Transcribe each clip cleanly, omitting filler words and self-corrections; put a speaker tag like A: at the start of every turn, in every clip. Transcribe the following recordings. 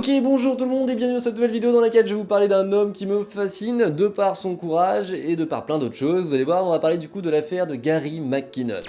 A: Ok, bonjour tout le monde et bienvenue dans cette nouvelle vidéo dans laquelle je vais vous parler d'un homme qui me fascine de par son courage et de par plein d'autres choses. Vous allez voir, on va parler du coup de l'affaire de Gary McKinnon.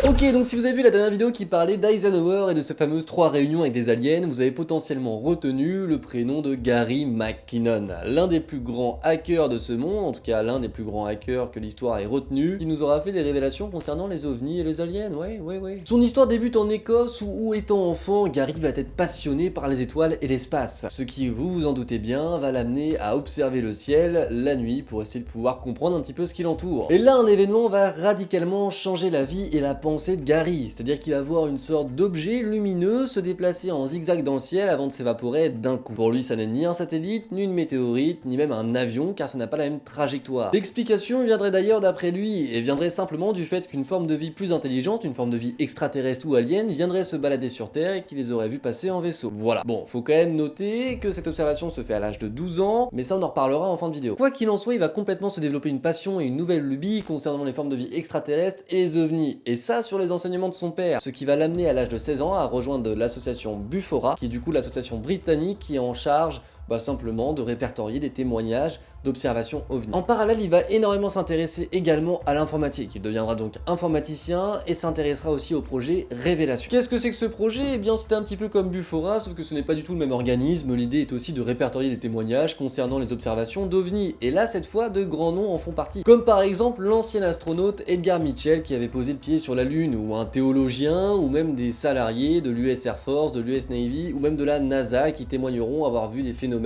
A: Ok, donc si vous avez vu la dernière vidéo qui parlait d'Eisenhower et de sa fameuse 3 réunions avec des aliens, vous avez potentiellement retenu le prénom de Gary McKinnon, l'un des plus grands hackers de ce monde, en tout cas l'un des plus grands hackers que l'histoire ait retenu, qui nous aura fait des révélations concernant les ovnis et les aliens, ouais. Son histoire débute en Écosse où étant enfant, Gary va être passionné par les étoiles et l'espace, ce qui, vous vous en doutez bien, va l'amener à observer le ciel la nuit pour essayer de pouvoir comprendre un petit peu ce qui l'entoure. Et là, un événement va radicalement changer la vie et la pensée de Gary, c'est-à-dire qu'il va voir une sorte d'objet lumineux se déplacer en zigzag dans le ciel avant de s'évaporer d'un coup. Pour lui, ça n'est ni un satellite, ni une météorite, ni même un avion, car ça n'a pas la même trajectoire. L'explication viendrait d'ailleurs d'après lui, et viendrait simplement du fait qu'une forme de vie plus intelligente, une forme de vie extraterrestre ou alien, viendrait se balader sur Terre et qu'il les aurait vus passer en vaisseau. Voilà. Bon, faut quand même noter que cette observation se fait à l'âge de 12 ans, mais ça on en reparlera en fin de vidéo. Quoi qu'il en soit, il va complètement se développer une passion et une nouvelle lubie concernant les formes de vie extraterrestres et les ovnis, et ça sur les enseignements de son père, ce qui va l'amener à l'âge de 16 ans à rejoindre l'association Bufora, qui est du coup l'association britannique qui est en charge simplement de répertorier des témoignages d'observation ovni. En parallèle, il va énormément s'intéresser également à l'informatique. Il deviendra donc informaticien et s'intéressera aussi au projet Révélation. Qu'est-ce que c'est que ce projet? Eh bien, c'était un petit peu comme Bufora, sauf que ce n'est pas du tout le même organisme. L'idée est aussi de répertorier des témoignages concernant les observations d'ovnis. Et là, cette fois, de grands noms en font partie. Comme par exemple l'ancien astronaute Edgar Mitchell qui avait posé le pied sur la Lune, ou un théologien, ou même des salariés de l'US Air Force, de l'US Navy, ou même de la NASA qui témoigneront avoir vu des phénomènes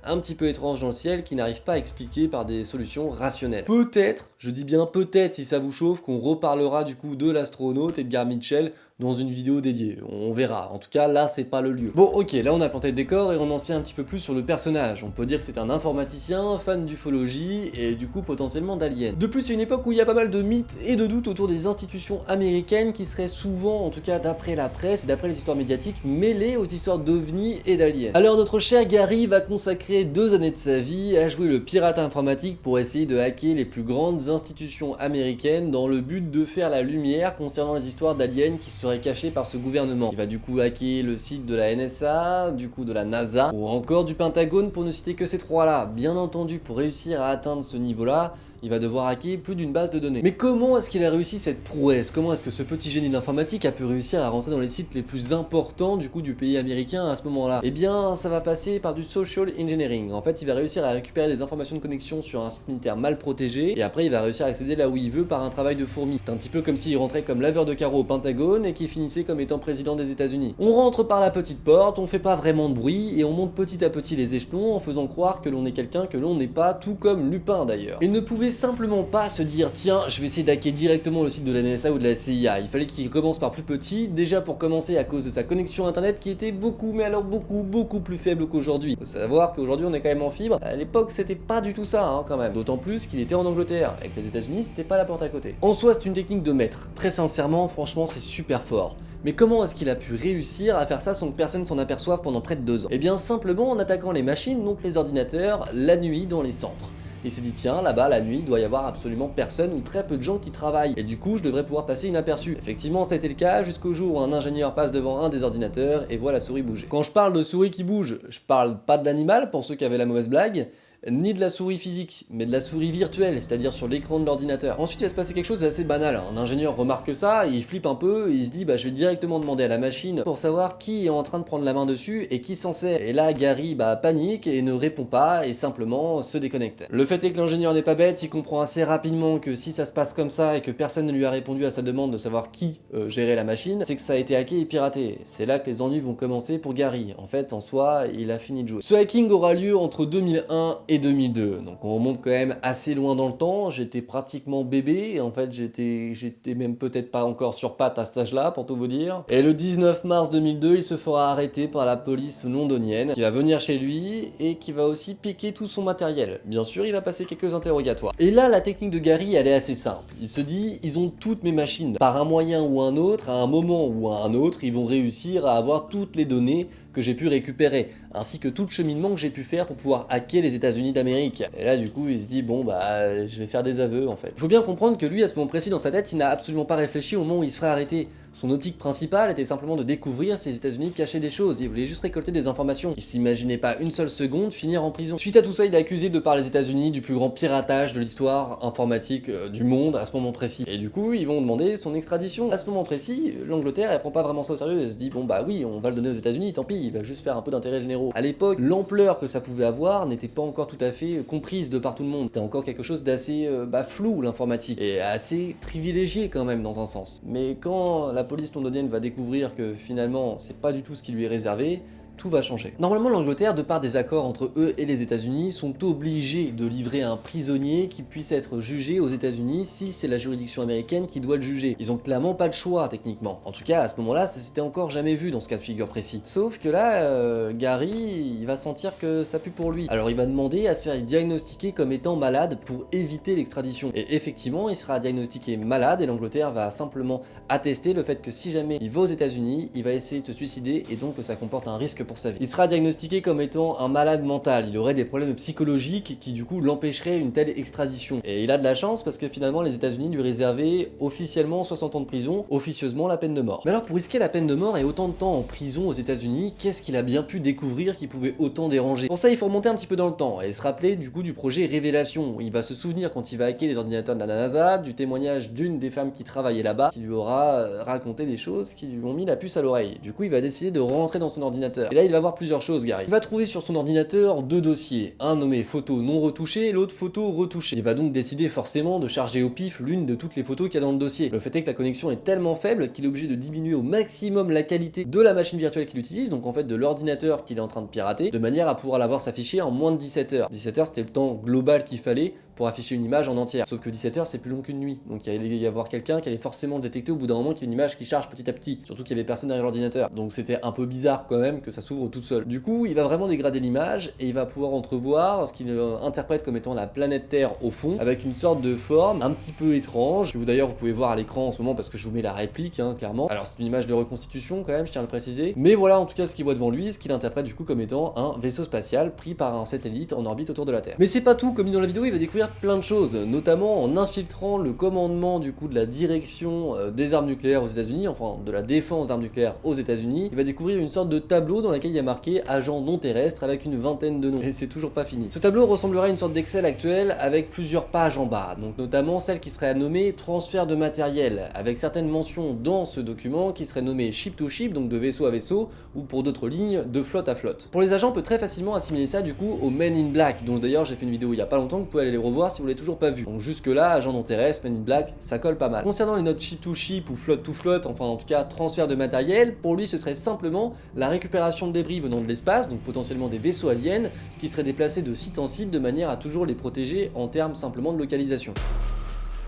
A: un petit peu étranges dans le ciel qui n'arrivent pas à expliquer par des solutions rationnelles. Peut-être, je dis bien peut-être si ça vous chauffe, qu'on reparlera du coup de l'astronaute Edgar Mitchell dans une vidéo dédiée, on verra. En tout cas, là, c'est pas le lieu. Bon, ok, là on a planté le décor et on en sait un petit peu plus sur le personnage. On peut dire que c'est un informaticien, fan d'ufologie et du coup potentiellement d'aliens. De plus, c'est une époque où il y a pas mal de mythes et de doutes autour des institutions américaines qui seraient souvent, en tout cas d'après la presse et d'après les histoires médiatiques, mêlées aux histoires d'ovnis et d'aliens. Alors notre cher Gary va consacrer 2 années de sa vie à jouer le pirate informatique pour essayer de hacker les plus grandes institutions américaines dans le but de faire la lumière concernant les histoires d'aliens qui seraient caché par ce gouvernement. Il va du coup hacker le site de la NSA, du coup de la NASA, ou encore du Pentagone pour ne citer que ces 3 là. Bien entendu, pour réussir à atteindre ce niveau-là, il va devoir hacker plus d'une base de données. Mais comment est-ce qu'il a réussi cette prouesse? Comment est-ce que ce petit génie de l'informatique a pu réussir à rentrer dans les sites les plus importants du coup du pays américain à ce moment-là? Eh bien, ça va passer par du social engineering. En fait, il va réussir à récupérer des informations de connexion sur un site militaire mal protégé, et après il va réussir à accéder là où il veut par un travail de fourmi. C'est un petit peu comme s'il rentrait comme laveur de carreaux au Pentagone et qui finissait comme étant président des États-Unis. On rentre par la petite porte, on fait pas vraiment de bruit, et on monte petit à petit les échelons en faisant croire que l'on est quelqu'un que l'on n'est pas, tout comme Lupin d'ailleurs. Il ne pouvait simplement pas se dire tiens, je vais essayer d'hacker directement le site de la NSA ou de la CIA. Il fallait qu'il commence par plus petit, déjà pour commencer à cause de sa connexion internet qui était beaucoup, mais alors beaucoup plus faible qu'aujourd'hui. Faut savoir qu'aujourd'hui on est quand même en fibre, à l'époque c'était pas du tout ça quand même, d'autant plus qu'il était en Angleterre, avec les États-Unis c'était pas la porte à côté. En soi c'est une technique de maître, très sincèrement, franchement c'est super fort. Mais comment est-ce qu'il a pu réussir à faire ça sans que personne s'en aperçoive pendant près de 2 ans? Eh bien simplement en attaquant les machines, donc les ordinateurs, la nuit dans les centres. Il s'est dit tiens, là-bas la nuit il doit y avoir absolument personne ou très peu de gens qui travaillent et du coup je devrais pouvoir passer inaperçu. Effectivement ça a été le cas jusqu'au jour où un ingénieur passe devant un des ordinateurs et voit la souris bouger. Quand je parle de souris qui bouge, je parle pas de l'animal pour ceux qui avaient la mauvaise blague, ni de la souris physique, mais de la souris virtuelle, c'est-à-dire sur l'écran de l'ordinateur. Ensuite, il va se passer quelque chose d'assez banal. Un ingénieur remarque ça, il flippe un peu, et il se dit je vais directement demander à la machine pour savoir qui est en train de prendre la main dessus et qui s'en sert. Et là, Gary panique et ne répond pas et simplement se déconnecte. Le fait est que l'ingénieur n'est pas bête, il comprend assez rapidement que si ça se passe comme ça et que personne ne lui a répondu à sa demande de savoir qui gérait la machine, c'est que ça a été hacké et piraté. C'est là que les ennuis vont commencer pour Gary. En fait, en soi, il a fini de jouer. Ce hacking aura lieu entre 2001 et 2002, donc on remonte quand même assez loin dans le temps. J'étais pratiquement bébé, en fait j'étais même peut-être pas encore sur pattes à cet âge-là pour tout vous dire. Et le 19 mars 2002, il se fera arrêter par la police londonienne qui va venir chez lui et qui va aussi piquer tout son matériel. Bien sûr, il va passer quelques interrogatoires. Et là, la technique de Gary, elle est assez simple. Il se dit, ils ont toutes mes machines. Par un moyen ou un autre, à un moment ou à un autre, ils vont réussir à avoir toutes les données que j'ai pu récupérer, ainsi que tout le cheminement que j'ai pu faire pour pouvoir hacker les États-Unis d'Amérique. Et là, du coup, il se dit, bon, je vais faire des aveux, en fait. Il faut bien comprendre que lui, à ce moment précis dans sa tête, il n'a absolument pas réfléchi au moment où il se ferait arrêter. Son optique principale était simplement de découvrir si les États-Unis cachaient des choses, il voulait juste récolter des informations. Il s'imaginait pas une seule seconde finir en prison. Suite à tout ça, il est accusé de par les États-Unis du plus grand piratage de l'histoire informatique du monde à ce moment précis. Et du coup, ils vont demander son extradition. À ce moment précis, l'Angleterre, elle prend pas vraiment ça au sérieux, elle se dit bon bah oui, on va le donner aux États-Unis, tant pis, il va juste faire un peu d'intérêt généraux. À l'époque, l'ampleur que ça pouvait avoir n'était pas encore tout à fait comprise de par tout le monde. C'était encore quelque chose d'assez flou, l'informatique, et assez privilégié quand même dans un sens. Mais quand la police londonienne va découvrir que finalement c'est pas du tout ce qui lui est réservé, tout va changer. Normalement, l'Angleterre, de par des accords entre eux et les États-Unis, sont obligés de livrer un prisonnier qui puisse être jugé aux États-Unis si c'est la juridiction américaine qui doit le juger. Ils ont clairement pas le choix, techniquement. En tout cas, à ce moment-là, ça s'était encore jamais vu dans ce cas de figure précis. Sauf que là, Gary, il va sentir que ça pue pour lui. Alors il va demander à se faire diagnostiquer comme étant malade pour éviter l'extradition. Et effectivement, il sera diagnostiqué malade et l'Angleterre va simplement attester le fait que si jamais il va aux États-Unis, il va essayer de se suicider et donc que ça comporte un risque pour sa vie. Il sera diagnostiqué comme étant un malade mental, il aurait des problèmes psychologiques qui du coup l'empêcheraient une telle extradition. Et il a de la chance parce que finalement les États-Unis lui réservaient officiellement 60 ans de prison, officieusement la peine de mort. Mais alors pour risquer la peine de mort et autant de temps en prison aux États-Unis, qu'est-ce qu'il a bien pu découvrir qui pouvait autant déranger? Pour ça il faut remonter un petit peu dans le temps et se rappeler du coup du projet Révélation. Il va se souvenir quand il va hacker les ordinateurs de la NASA, du témoignage d'une des femmes qui travaillait là-bas, qui lui aura raconté des choses qui lui ont mis la puce à l'oreille. Du coup il va décider de rentrer dans son ordinateur. Et là il va voir plusieurs choses, Gary. Il va trouver sur son ordinateur deux dossiers, un nommé photo non retouchée, l'autre photo retouchée. Il va donc décider forcément de charger au pif l'une de toutes les photos qu'il y a dans le dossier. Le fait est que la connexion est tellement faible qu'il est obligé de diminuer au maximum la qualité de la machine virtuelle qu'il utilise, donc en fait de l'ordinateur qu'il est en train de pirater, de manière à pouvoir la voir s'afficher en moins de 17 heures. 17 heures c'était le temps global qu'il fallait pour afficher une image en entière. Sauf que 17 heures c'est plus long qu'une nuit. Donc il allait y avoir quelqu'un qui allait forcément détecter au bout d'un moment qu'il y a une image qui charge petit à petit. Surtout qu'il y avait personne derrière l'ordinateur. Donc c'était un peu bizarre quand même que ça s'ouvre tout seul. Du coup, il va vraiment dégrader l'image et il va pouvoir entrevoir ce qu'il interprète comme étant la planète Terre au fond, avec une sorte de forme un petit peu étrange, que vous d'ailleurs vous pouvez voir à l'écran en ce moment parce que je vous mets la réplique, clairement. Alors c'est une image de reconstitution quand même, je tiens à le préciser. Mais voilà en tout cas ce qu'il voit devant lui, ce qu'il interprète du coup comme étant un vaisseau spatial pris par un satellite en orbite autour de la Terre. Mais c'est pas tout, comme dit dans la vidéo, il va découvrir plein de choses, notamment en infiltrant le commandement du coup de la direction des armes nucléaires aux États-Unis, enfin de la défense d'armes nucléaires aux États-Unis. Il va découvrir une sorte de tableau dans lequel il y a marqué agent non terrestre avec une vingtaine de noms. Et c'est toujours pas fini. Ce tableau ressemblera à une sorte d'Excel actuel avec plusieurs pages en bas, donc notamment celle qui serait nommée transfert de matériel, avec certaines mentions dans ce document qui seraient nommées ship to ship, donc de vaisseau à vaisseau, ou pour d'autres lignes, de flotte à flotte. Pour les agents, on peut très facilement assimiler ça du coup aux Men in Black, dont d'ailleurs j'ai fait une vidéo il y a pas longtemps que vous pouvez aller les revoir si vous l'avez toujours pas vu. Donc jusque là, agent non terrestre, Men in Black, ça colle pas mal. Concernant les notes ship to ship ou flotte to flotte, enfin en tout cas transfert de matériel, pour lui ce serait simplement la récupération de débris venant de l'espace, donc potentiellement des vaisseaux aliens, qui seraient déplacés de site en site de manière à toujours les protéger en termes simplement de localisation.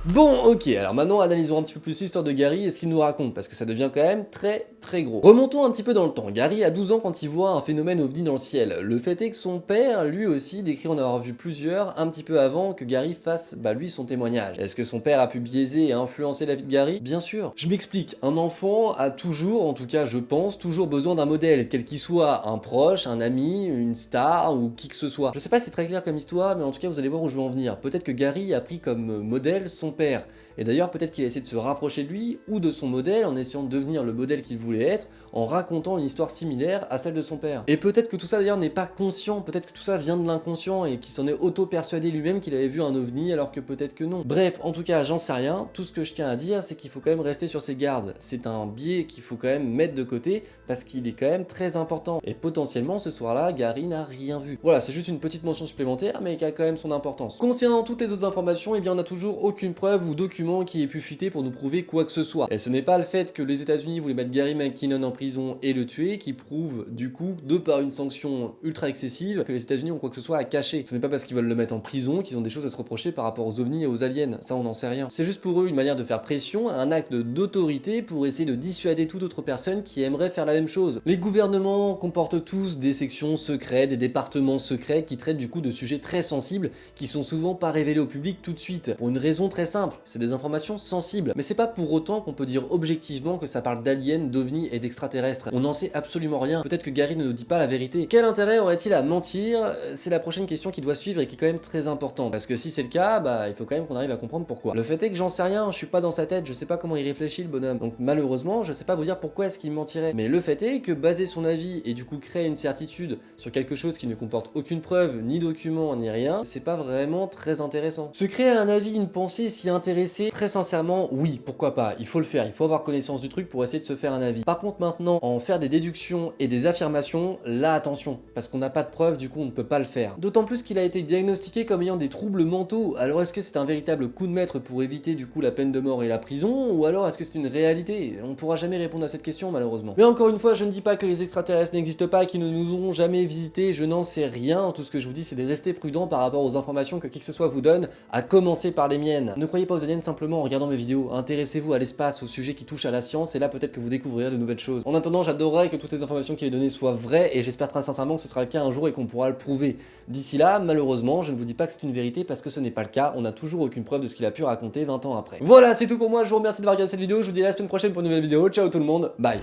A: Bon, ok, alors maintenant analysons un petit peu plus l'histoire de Gary et ce qu'il nous raconte, parce que ça devient quand même très gros. Remontons un petit peu dans le temps. Gary a 12 ans quand il voit un phénomène ovni dans le ciel. Le fait est que son père, lui aussi, décrit en avoir vu plusieurs un petit peu avant que Gary fasse, lui, son témoignage. Est-ce que son père a pu biaiser et influencer la vie de Gary? Bien sûr. Je m'explique, un enfant a toujours, en tout cas je pense, toujours besoin d'un modèle, quel qu'il soit, un proche, un ami, une star ou qui que ce soit. Je sais pas si c'est très clair comme histoire, mais en tout cas vous allez voir où je veux en venir. Peut-être que Gary a pris comme modèle son père. Et d'ailleurs, peut-être qu'il a essayé de se rapprocher de lui ou de son modèle en essayant de devenir le modèle qu'il voulait être en racontant une histoire similaire à celle de son père. Et peut-être que tout ça d'ailleurs n'est pas conscient, peut-être que tout ça vient de l'inconscient et qu'il s'en est auto-persuadé lui-même qu'il avait vu un ovni alors que peut-être que non. Bref, en tout cas, j'en sais rien. Tout ce que je tiens à dire, c'est qu'il faut quand même rester sur ses gardes. C'est un biais qu'il faut quand même mettre de côté parce qu'il est quand même très important. Et potentiellement, ce soir-là, Gary n'a rien vu. Voilà, c'est juste une petite mention supplémentaire, mais qui a quand même son importance. Concernant toutes les autres informations, eh bien on n'a toujours aucune preuve ou document qui ait pu fuiter pour nous prouver quoi que ce soit. Et ce n'est pas le fait que les États-Unis voulaient mettre Gary McKinnon en prison et le tuer qui prouve du coup, de par une sanction ultra excessive, que les États-Unis ont quoi que ce soit à cacher. Ce n'est pas parce qu'ils veulent le mettre en prison qu'ils ont des choses à se reprocher par rapport aux ovnis et aux aliens. Ça, on n'en sait rien. C'est juste pour eux une manière de faire pression, un acte d'autorité pour essayer de dissuader toute autre personne qui aimerait faire la même chose. Les gouvernements comportent tous des sections secrètes, des départements secrets qui traitent du coup de sujets très sensibles qui sont souvent pas révélés au public tout de suite. Pour une raison très simple. simple, c'est des informations sensibles. Mais c'est pas pour autant qu'on peut dire objectivement que ça parle d'aliens, d'ovnis et d'extraterrestres. On n'en sait absolument rien. Peut-être que Gary ne nous dit pas la vérité. Quel intérêt aurait-il à mentir? C'est la prochaine question qui doit suivre et qui est quand même très importante. Parce que si c'est le cas, bah il faut quand même qu'on arrive à comprendre pourquoi. Le fait est que j'en sais rien, je suis pas dans sa tête, je sais pas comment il réfléchit le bonhomme. Donc malheureusement, je sais pas vous dire pourquoi est-ce qu'il mentirait. Mais le fait est que baser son avis et du coup créer une certitude sur quelque chose qui ne comporte aucune preuve, ni document, ni rien, c'est pas vraiment très intéressant. Se créer un avis, une pensée, s'y intéresser, très sincèrement, oui, pourquoi pas, il faut le faire, il faut avoir connaissance du truc pour essayer de se faire un avis. Par contre maintenant, en faire des déductions et des affirmations, là attention, parce qu'on n'a pas de preuves, du coup on ne peut pas le faire. D'autant plus qu'il a été diagnostiqué comme ayant des troubles mentaux, alors est-ce que c'est un véritable coup de maître pour éviter du coup la peine de mort et la prison, ou alors est-ce que c'est une réalité? On pourra jamais répondre à cette question malheureusement. Mais encore une fois, je ne dis pas que les extraterrestres n'existent pas, qu'ils ne nous auront jamais visités, je n'en sais rien, tout ce que je vous dis c'est de rester prudent par rapport aux informations que qui que ce soit vous donne, à commencer par les miennes. Ne croyez pas aux aliens simplement en regardant mes vidéos, intéressez-vous à l'espace, aux sujets qui touchent à la science, et là peut-être que vous découvrirez de nouvelles choses. En attendant, j'adorerais que toutes les informations qui est données soient vraies, et j'espère très sincèrement que ce sera le cas un jour et qu'on pourra le prouver. D'ici là, malheureusement, je ne vous dis pas que c'est une vérité parce que ce n'est pas le cas, on n'a toujours aucune preuve de ce qu'il a pu raconter 20 ans après. Voilà, c'est tout pour moi, je vous remercie d'avoir regardé cette vidéo, je vous dis à la semaine prochaine pour une nouvelle vidéo, ciao tout le monde, bye.